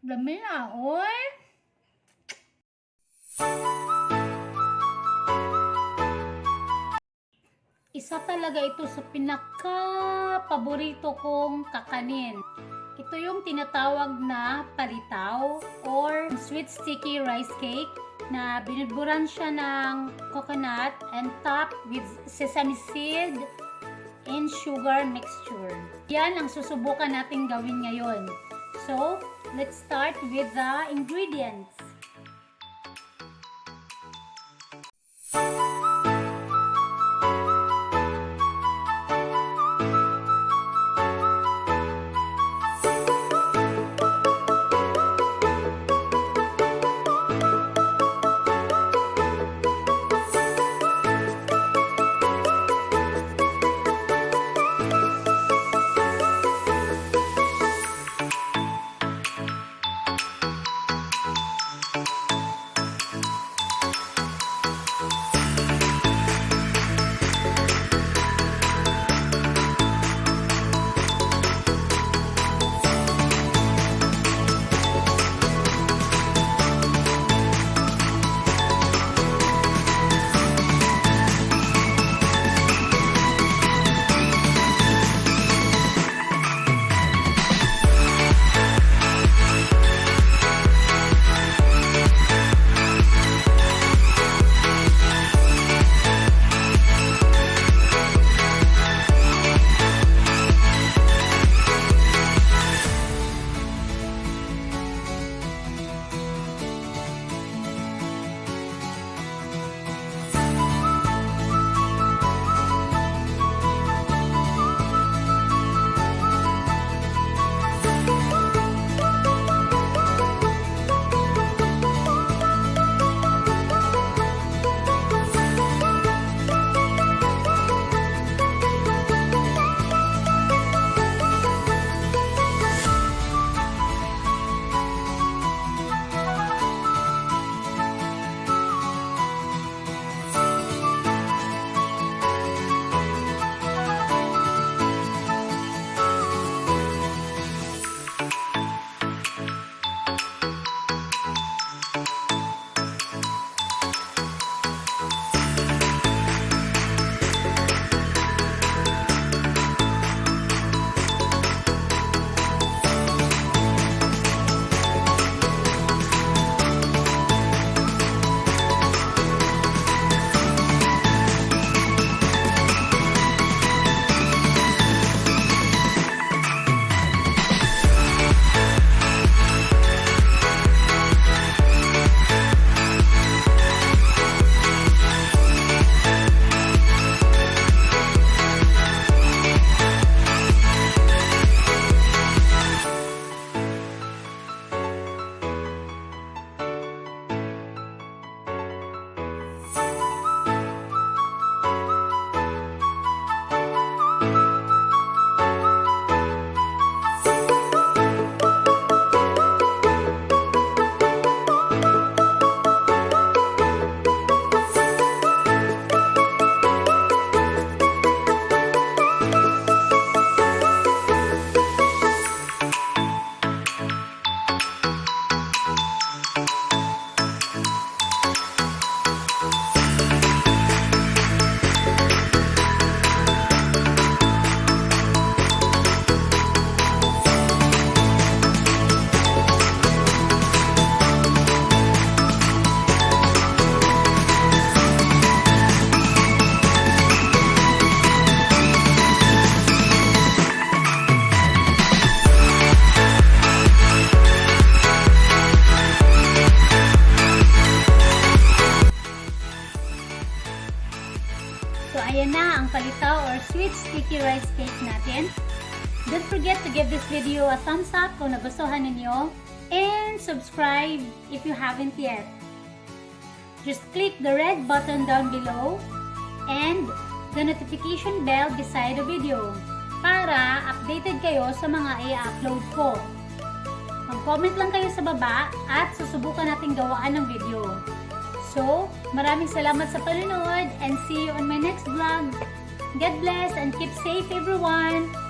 Dami na, oy! Isa talaga ito sa pinaka-paborito kong kakanin. Ito yung tinatawag na palitaw or sweet sticky rice cake na binudburan siya ng coconut and topped with sesame seed and sugar mixture. Yan ang susubukan natin gawin ngayon. So, let's start with the ingredients. So, ayan na ang palitaw or sweet sticky rice cake natin. Don't forget to give this video a thumbs up kung nagustuhan ninyo. And subscribe if you haven't yet. Just click the red button down below and the notification bell beside the video para updated kayo sa mga i-upload ko. Mag-comment lang kayo sa baba at susubukan natin gawaan ng video. So, maraming salamat sa panonood and see you on my next vlog. God bless and keep safe everyone!